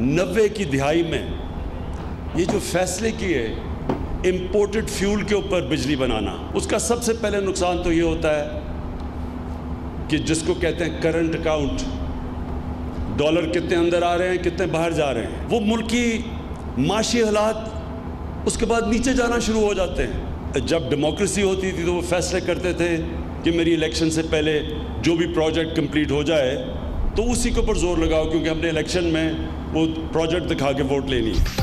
90 की दिहाई में ये जो फैसले किए इंपोर्टेड फ्यूल के ऊपर बिजली बनाना, उसका सबसे पहले नुकसान तो ये होता है कि जिसको कहते हैं करंट अकाउंट, डॉलर कितने अंदर आ रहे हैं कितने बाहर जा रहे हैं, वो मुल्क की माशी हालात उसके बाद नीचे जाना शुरू हो जाते हैं। जब डेमोक्रेसी होती थी तो वो फैसले करते थे कि मेरी इलेक्शन से पहले जो भी प्रोजेक्ट कंप्लीट हो जाए तो उसी के ऊपर जोर लगाओ, क्योंकि हमने इलेक्शन में वो प्रोजेक्ट दिखा के वोट लेनी है।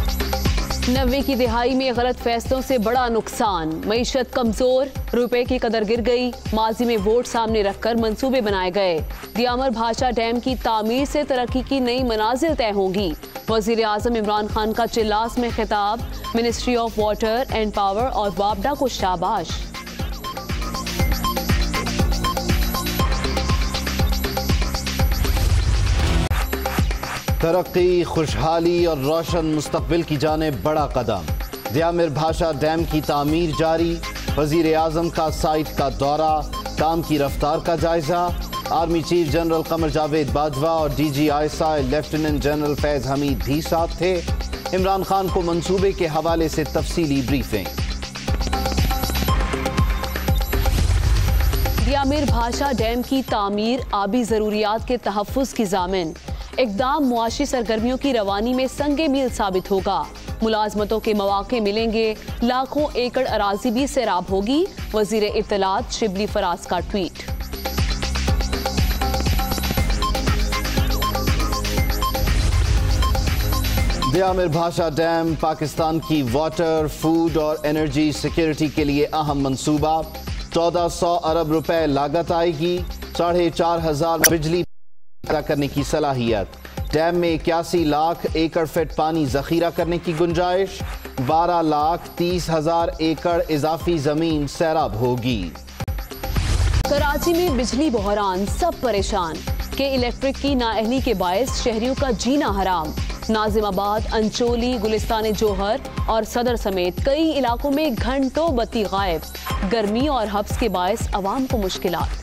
90 की दिहाई में गलत फैसलों से बड़ा नुकसान, मईशत कमजोर, रुपए की कदर गिर गई, माजी में वोट सामने रखकर मंसूबे बनाए गए। दियामर भाषा डैम की तामीर से तरक्की की नई मनाजिल तय होंगी। वजीर आजम इमरान खान का चिल्लास में खिताब, ministry of water and power और वापडा को शाबाश। तरक्की, खुशहाली और रोशन मुस्तकबिल की जानिब बड़ा कदम। दियामर भाषा डैम की तामीर जारी, वजीर आजम का साइट का दौरा, काम की रफ्तार का जायजा। Army chief general Qamar Javed Bajwa और DGI lieutenant general Faiz Hamid भी साथ थे। इमरान खान को मंसूबे के हवाले से तफसीली ब्रीफिंग। दियामर भाषा डैम की तामीर आबी जरूरियात के तहफ़्फ़ुज़ की ज़ामिन। इक़दाम मुआशी सरगर्मियों की रवानी में संगे मील साबित होगा। मुलाजमतों के मौके मिलेंगे, लाखों एकड़ अराजी भी सैराब होगी। वजीर इत्तलात शिबली फराज का ट्वीट। दियामर भाषा डैम पाकिस्तान की वाटर, फूड और एनर्जी सिक्योरिटी के लिए अहम मंसूबा। 1400 अरब रुपए लागत आएगी। 4,500 बिजली पैदा करने की सलाहियत। डैम में 81 लाख एकड़ फीट पानी जखीरा करने की गुंजाइश। 12,30,000 एकड़ इजाफी जमीन सैराब होगी। कराची में बिजली बहरान, सब परेशान। के इलेक्ट्रिक की नाअहली के बायस शहरियों का जीना हराम। नाजिमाबाद, अंचोली, गुलिस्तान जोहर और सदर समेत कई इलाकों में घंटों बत्ती गायब। गर्मी और हब्स के बायस अवाम को मुश्किलात।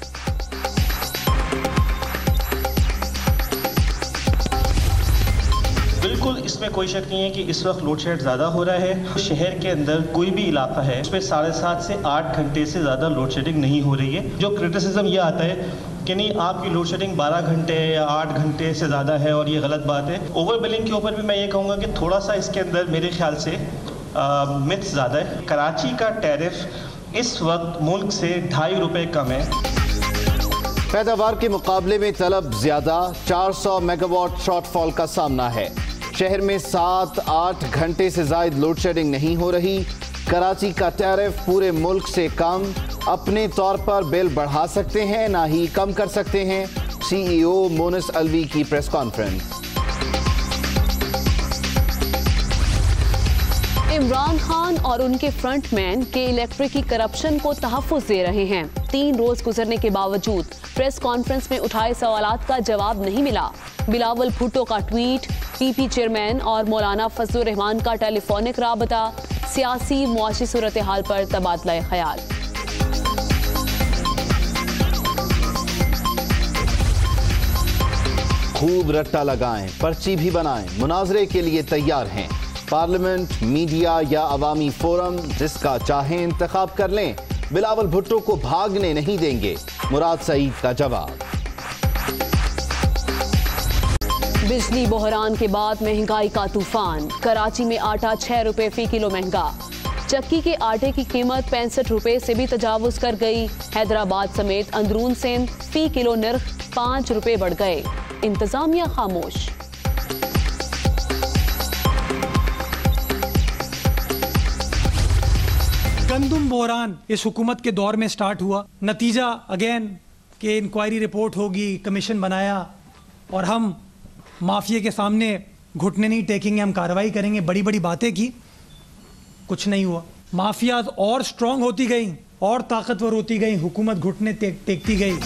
बिल्कुल इसमें कोई शक नहीं है कि इस वक्त लोड शेड ज़्यादा हो रहा है। शहर के अंदर कोई भी इलाका है उसमें 7.5 से 8 घंटे से ज़्यादा लोड शेडिंग नहीं हो रही है। जो क्रिटिसिज्म ये आता है कि नहीं आपकी लोड शेडिंग 12 घंटे है या 8 घंटे से ज़्यादा है, और ये गलत बात है। ओवर बिलिंग के ऊपर भी मैं ये कहूँगा कि थोड़ा सा इसके अंदर मेरे ख्याल से मिथ्स ज़्यादा है। कराची का टैरिफ इस वक्त मुल्क से 2.5 रुपये कम है। पैदावार के मुकाबले में तलब ज्यादा, 400 मेगावाट शॉर्टफॉल का सामना है। शहर में 7-8 घंटे से ज्यादा लोड शेडिंग नहीं हो रही। कराची का टैरिफ पूरे मुल्क से कम। अपने तौर पर बिल बढ़ा सकते हैं, ना ही कम कर सकते हैं। CEO मोनिस अलवी की प्रेस कॉन्फ्रेंस। इमरान खान और उनके फ्रंटमैन के इलेक्ट्रिक की करप्शन को तहफ़्फ़ुज़ दे रहे हैं। 3 रोज गुजरने के बावजूद प्रेस कॉन्फ्रेंस में उठाए सवालात का जवाब नहीं मिला। बिलावल भुट्टो का ट्वीट, PP चेयरमैन और मौलाना फजलुर रहमान का टेलीफोनिक राबता, सियासी मुआशी सूरत हाल पर तबादला ख्याल। खूब रट्टा लगाएं, पर्ची भी बनाएं, मुनाजरे के लिए तैयार हैं। पार्लियामेंट, मीडिया या अवामी फोरम, जिसका चाहें इंतखाब कर लें। बिलावल भुट्टो को भागने नहीं देंगे, मुराद सईद का जवाब। बिजली बहरान के बाद महंगाई का तूफान। कराची में आटा 6 रुपए फी किलो महंगा। चक्की के आटे की कीमत 65 रुपए से भी तजावुज कर गई। हैदराबाद समेत अंदरून से फी किलो नर्ख 5 रुपए बढ़ गए। इंतजामिया खामोश। गंदुम बहरान इस हुकूमत के दौर में स्टार्ट हुआ। नतीजा अगेन कि इंक्वायरी रिपोर्ट होगी, कमीशन बनाया और हम माफिया के सामने घुटने नहीं टेकेंगे, हम कार्रवाई करेंगे। बड़ी बड़ी बातें की, कुछ नहीं हुआ। माफिया और स्ट्रांग होती गई और ताकतवर होती गई, हुकूमत घुटने टेकती गई।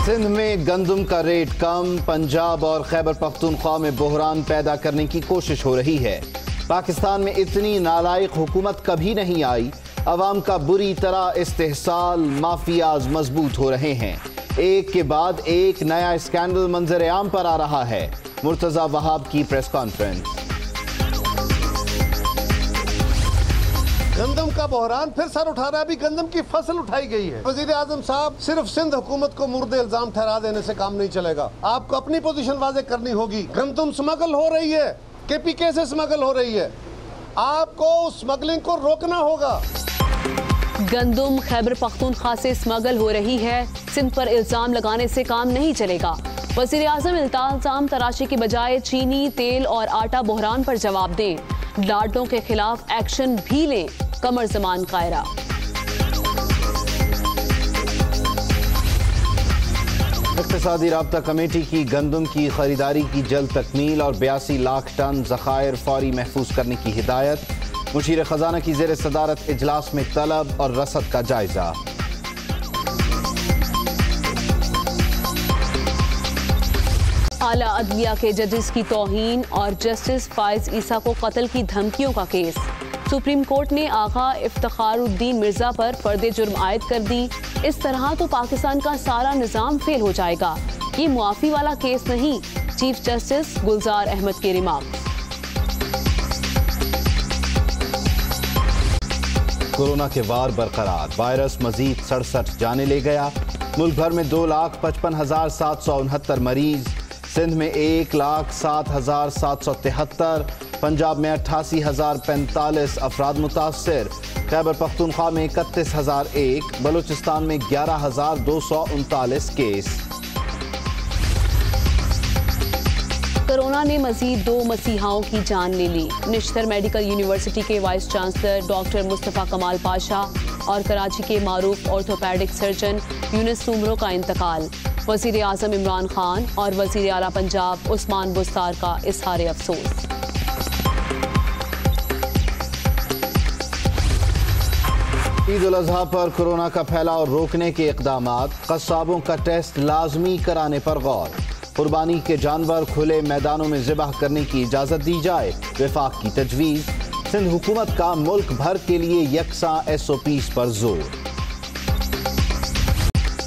सिंध में गंदुम का रेट कम। पंजाब और खैबर पख्तूनख्वा में बहरान पैदा करने की कोशिश हो रही है। पाकिस्तान में इतनी नालायक हुकूमत कभी नहीं आई। अवाम का बुरी तरह इस्तेहसाल, माफियाज मजबूत हो रहे हैं। एक के बाद एक नया स्कैंडल मंजर आम पर आ रहा है। मुर्तजा वहाब की प्रेस कॉन्फ्रेंस। गंदम का बहरान फिर सर उठा रहा है। अभी गंदम की फसल उठाई गई है। वजीर आजम साहब, सिर्फ सिंध हुकूमत को मुर्दे इल्जाम ठहरा देने से काम नहीं चलेगा। आपको अपनी पोजीशन वाज़ेह करनी होगी। गंदम स्मगल हो रही है, KPK से स्मगल हो रही है, आपको उस स्मगलिंग को रोकना होगा। गंदम खैबर पख्तूनख्वा से स्मगल हो रही है, सिंध पर इल्जाम लगाने से काम नहीं चलेगा। वजीर आजम इल्जाम तराशी के बजाय चीनी, तेल और आटा बहरान पर जवाब दें। लाडलों के खिलाफ एक्शन भी लें, कमर जमान कायरा। इक़्तिसादी राब्ता कमेटी की गंदम की खरीदारी की जल्द तकमील और 82 लाख टन ज़खायर फौरी महफूज करने की हिदायत। मुशीर खजाना की ज़ेर सदारत इजलास में तलब और रसद का जायजा। आला अदलिया के जजेस की तौहीन और जस्टिस फाइज ईसा को कत्ल की धमकियों का केस। सुप्रीम कोर्ट ने आगा इफ्तिखारुद्दीन मिर्जा पर फर्द जुर्म आयद कर दी। इस तरह तो पाकिस्तान का सारा निज़ाम फेल हो जाएगा। ये मुआफ़ी वाला केस नहीं, चीफ जस्टिस गुलजार अहमद के रिमार्क। कोरोना के वार बरकरार, वायरस मजीद 67 जाने ले गया। मुल्क भर में 2,55,769 मरीज, सिंध में 1,07,773, पंजाब में 88,045 अफराद मुतासर, खैबर पख्तूनख्वा में 31,001, बलूचिस्तान में 11,239 केस। कोरोना ने मजीद 2 मसीहाओं की जान ले ली। निश्तर मेडिकल यूनिवर्सिटी के वाइस चांसलर डॉक्टर मुस्तफ़ा कमाल पाशा और कराची के मारूफ ऑर्थोपेडिक सर्जन यूनुस सुमरो का इंतकाल। वज़ीर आज़म इमरान खान और वज़ीर आला पंजाब उस्मान बुस्तार का इज़हार अफसोस। ईद उल अज़हा पर कोरोना का फैलाव रोकने के इक़दामात, कस्साबों का टेस्ट लाजमी कराने पर गौर। कुर्बानी के जानवर खुले मैदानों में ज़िबाह करने की इजाज़त दी जाए, वफाक की तजवीज़। सिंध हुकूमत का मुल्क भर के लिए यकसा SOPs पर जोर।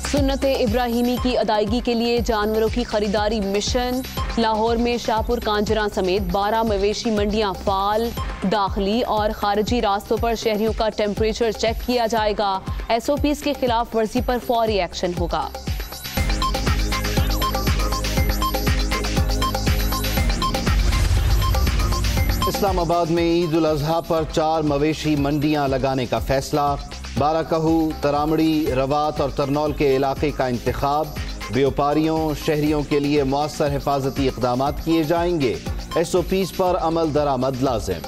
सुन्नत इब्राहिमी की अदायगी के लिए जानवरों की खरीदारी मिशन। लाहौर में शाहपुर कांजरा समेत 12 मवेशी मंडियां फाल। दाखिली और खारजी रास्तों पर शहरियों का टेम्परेचर चेक किया जाएगा। SOPs के खिलाफ वर्जी पर फौरी एक्शन होगा। इस्लामाबाद में ईद उल अज़हा पर 4 मवेशी मंडियां लगाने का फैसला। बाराकहू, तरामड़ी, रवात और तरनौल के इलाके का इंतखाब। व्यापारियों, शहरियों के लिए मुअस्सर हिफाजती इक़दामात किए जाएंगे। SOPs पर अमल दरामद लाजिम।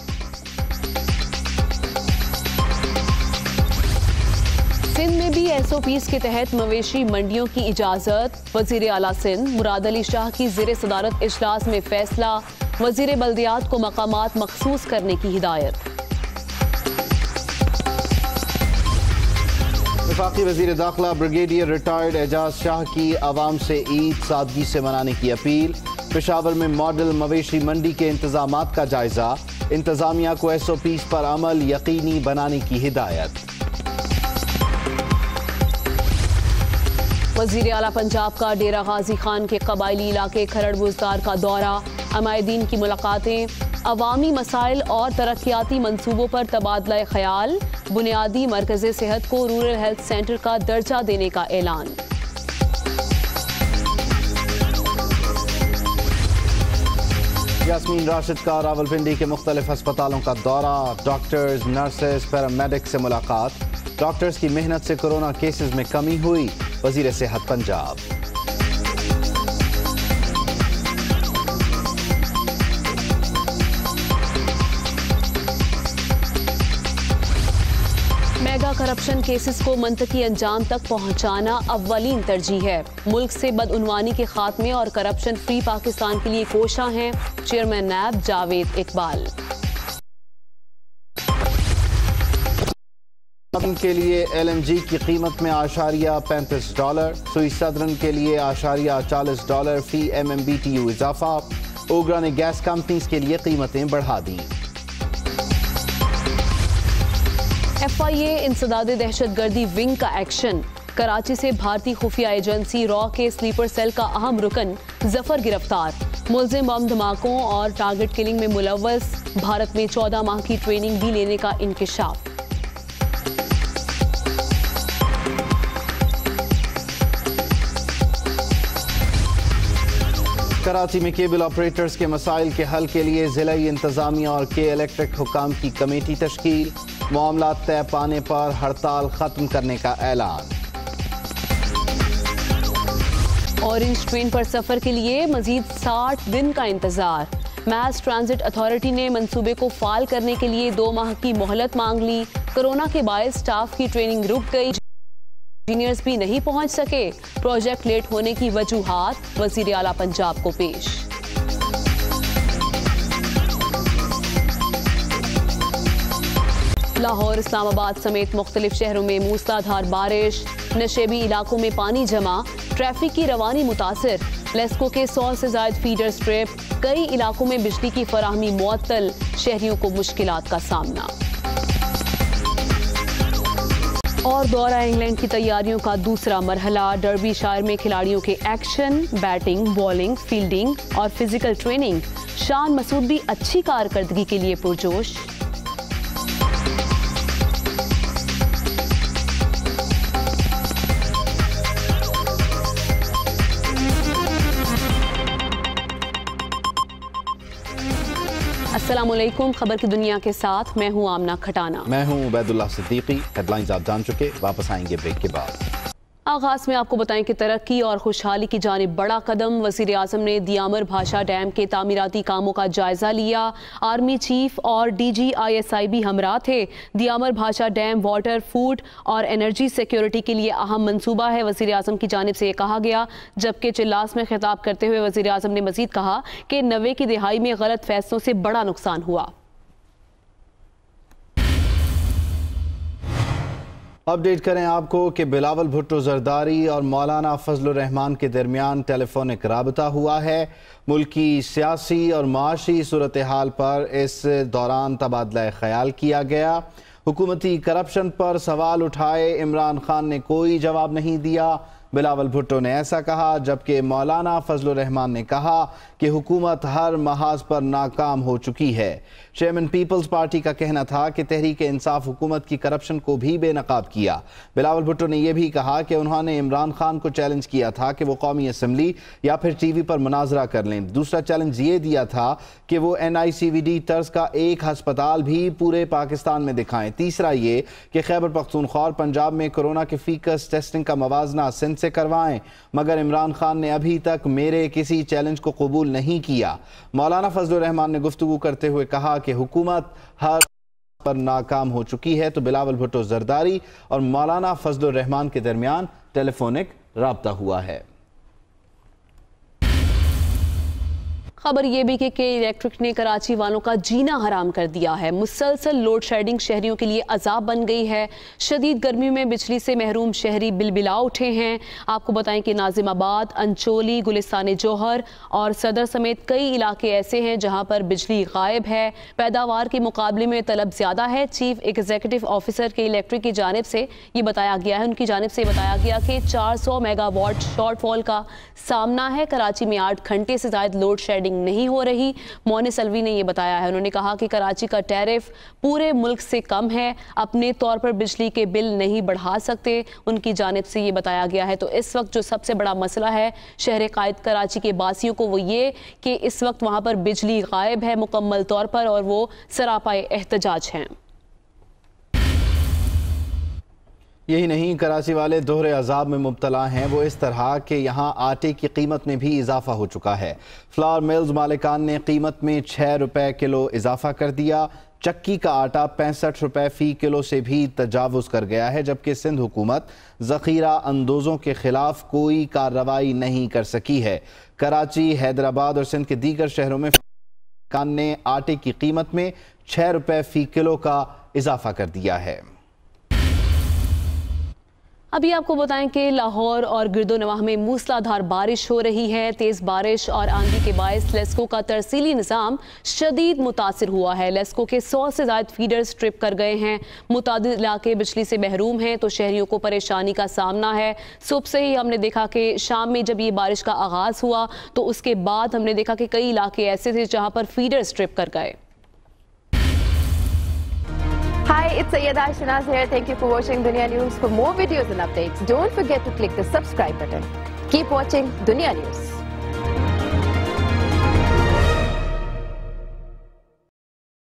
सिंध में भी SOPs के तहत मवेशी मंडियों की इजाजत। वजीर आला सिंध मुराद अली शाह की ज़ेर सदारत इजलास में फैसला। वजीर बल्दियात को मकामात मखसूस करने की हिदायत। वफाकी वजीर दाखिला ब्रिगेडियर रिटायर्ड एजाज शाह की आवाम से ईद सादगी से मनाने की अपील। पेशावर में मॉडल मवेशी मंडी के इंतजामात का जायजा। इंतजामिया को SOPs पर अमल यकीनी बनाने की हिदायत। वजीर आला पंजाब का डेरा गाजी खान के कबायली इलाके खरड़ बुजदार का दौरा। अमायदीन की मुलाकातें, अवामी मसाइल और तरक्याती मंसूबों पर तबादला ख्याल। बुनियादी मरकज़ सेहत को रूरल हेल्थ सेंटर का दर्जा देने का ऐलान। यास्मीन राशिद का रावलपिंडी के मुख्तलिफ अस्पतालों का दौरा। डॉक्टर्स, नर्सेस, पैरामेडिक से मुलाकात। डॉक्टर्स की मेहनत से कोरोना केसेस में कमी हुई, वजीर सेहत पंजाब। मेगा करप्शन केसेस को मंतकी अंजाम तक पहुंचाना अव्वलीन तरजीह है। मुल्क से बदउनवानी के खात्मे और करप्शन फ्री पाकिस्तान के लिए कोशां हैं चेयरमैन नैब जावेद इकबाल। के लिए LNG की कीमत में $35, सुई सदरन के लिए $40 फी MMBTU इजाफा। ओगरा ने गैस कंपनीज के लिए कीमतें बढ़ा दी। FIA इंसदाद दहशत गर्दी विंग का एक्शन। कराची से भारतीय खुफिया एजेंसी रॉ के स्लीपर सेल का अहम रुकन जफर गिरफ्तार। मुल्जिम बम धमाकों और टारगेट किलिंग में मुलव्वस। भारत में 14 माह की ट्रेनिंग भी लेने का इंकिशाफ। कराची में केबल ऑपरेटर्स के मसाइल के हल के लिए ज़िलाई इंतजामिया और के इलेक्ट्रिक हुकाम की कमेटी तश्कील। मामला तय पाने पर हड़ताल खत्म करने का ऐलान। ऑरेंज ट्रेन पर सफर के लिए मजीद 60 दिन का इंतजार। मैस ट्रांजिट अथॉरिटी ने मंसूबे को फाल करने के लिए 2 माह की मोहलत मांग ली। कोरोना के बायस स्टाफ की ट्रेनिंग रुक गई, इंजीनियर्स भी नहीं पहुंच सके। प्रोजेक्ट लेट होने की वजूहात वजीर आला पंजाब को पेश। लाहौर, इस्लामाबाद समेत मुख्तलिफ शहरों में मूसलाधार बारिश। नशेबी इलाकों में पानी जमा, ट्रैफिक की रवानी मुतासिर। लेस्को के 100 से ज्यादा फीडर स्ट्रिप। कई इलाकों में बिजली की फराहमी मुअत्तल, शहरियों को मुश्किलात का सामना। और दौरा इंग्लैंड की तैयारियों का दूसरा मरहला। डर्बीशायर में खिलाड़ियों के एक्शन, बैटिंग, बॉलिंग, फील्डिंग और फिजिकल ट्रेनिंग। शान मसूद भी अच्छी कारकर्दगी के लिए पुरजोश। अस्सलामुअलैकुम। खबर की दुनिया के साथ मैं हूं आमना खटाना। मैं हूं उबैदुल्लाह सिद्दीकी। हेडलाइंस आप जान चुके, वापस आएंगे ब्रेक के बाद। आगाज में आपको बताएं कि तरक्की और खुशहाली की जानिब बड़ा कदम। वज़ीर आज़म ने दियामर भाषा डैम के तामीराती कामों का जायजा लिया। आर्मी चीफ और DG-ISI भी हमरा थे। दियामर भाषा डैम वाटर, फूड और एनर्जी सिक्योरिटी के लिए अहम मंसूबा है, वज़ीर आज़म की जानिब से ये कहा गया। जबकि चिल्लास में खिताब करते हुए वज़ीर आज़म ने मजीद कहा कि 90 की दिहाई में गलत फैसलों से बड़ा नुकसान हुआ। अपडेट करें आपको कि बिलावल भुट्टो जरदारी और मौलाना फजलुर रहमान के दरमियान टेलीफोनिक राबता हुआ है। मुल्की सियासी और माशी सूरत हाल पर इस दौरान तबादला ख्याल किया गया। हुकूमती करप्शन पर सवाल उठाए इमरान खान ने कोई जवाब नहीं दिया। बिलावल भुट्टो ने ऐसा कहा, जबकि मौलाना फजलुर रहमान ने कहा कि हुकूमत हर महाज पर नाकाम हो चुकी है। चेयरमैन पीपल्स पार्टी का कहना था कि तहरीक इंसाफ हुकूमत की करप्शन को भी बेनकाब किया। बिलावल भुट्टो ने यह भी कहा कि उन्होंने इमरान खान को चैलेंज किया था कि वो कौमी असम्बली या फिर TV पर मुनाजरा कर लें। दूसरा चैलेंज ये दिया था कि वो NICVD तर्ज का एक हस्पताल भी पूरे पाकिस्तान में दिखाएं। तीसरा ये कि खैबर पख्तूनख्वा और पंजाब में कोरोना के फीकस टेस्टिंग का मवाजना सिंध से करवाएं, मगर इमरान खान ने अभी तक मेरे किसी चैलेंज को कबूल नहीं किया। मौलाना फजलुर रहमान ने गुफ्तगू करते हुए कहा कि हुकूमत हर पर नाकाम हो चुकी है। तो बिलावल भुट्टो जरदारी और मौलाना फजलुर रहमान के दरमियान टेलीफोनिक राब्ता हुआ है। खबर यह भी कि इलेक्ट्रिक ने कराची वालों का जीना हराम कर दिया है। मुसलसल लोड शेडिंग शहरियों के लिए अजाब बन गई है। शदीद गर्मी में बिजली से महरूम शहरी बिलबिला उठे हैं। आपको बताएं कि नाजिमाबाद, अंचोली, गुलिस्तान जौहर और सदर समेत कई इलाके ऐसे हैं जहां पर बिजली गायब है। पैदावार के मुकाबले में तलब ज्यादा है। चीफ एग्जीक्यूटिव ऑफिसर के इलेक्ट्रिक की जानिब से ये बताया गया है, उनकी जानिब से बताया गया कि 400 मेगावाट शॉर्टफॉल का सामना है। कराची में 8 घंटे से ज्यादा लोड शेडिंग नहीं हो रही। मोनिस अलवी ने यह बताया है। उन्होंने कहा कि कराची का टैरिफ पूरे मुल्क से कम है, अपने तौर पर बिजली के बिल नहीं बढ़ा सकते, उनकी जानिब से ये बताया गया है। तो इस वक्त जो सबसे बड़ा मसला है शहर कायद कराची के बासियों को वो ये कि इस वक्त वहां पर बिजली गायब है मुकम्मल तौर पर और वो सरापाए एहतजाज हैं। यही नहीं, कराची वाले दोहरे अजाब में मुब्तला हैं। वो इस तरह के यहाँ आटे की कीमत में भी इजाफा हो चुका है। फ्लावर मिल्स मालिकान ने कीमत में 6 रुपए किलो इजाफा कर दिया। चक्की का आटा 65 रुपए फी किलो से भी तजावुज़ कर गया है, जबकि सिंध हुकूमत ज़ख़ीरा अंदोज़ों के खिलाफ कोई कार्रवाई नहीं कर सकी है। कराची, हैदराबाद और सिंध के दीगर शहरों में कान ने आटे की कीमत में 6 रुपए फी किलो का इजाफा कर दिया है। अभी आपको बताएं कि लाहौर और गिरदोनवाह में मूसलाधार बारिश हो रही है। तेज बारिश और आंधी के बायस लेस्को का तरसीली निज़ाम शदीद मुतासिर हुआ है। लेस्को के 100 से ज़ायद फीडर्स ट्रिप कर गए हैं। मुतादिद इलाके बिजली से महरूम हैं तो शहरियों को परेशानी का सामना है। सुबह से ही हमने देखा कि शाम में जब ये बारिश का आगाज़ हुआ तो उसके बाद हमने देखा कि कई इलाके ऐसे थे जहाँ पर फीडर्स ट्रिप कर गए। Hi, it's Sayyeda Shanaz here. Thank you for watching Dunya News. For more videos and updates, don't forget to click the subscribe button. Keep watching Dunya News.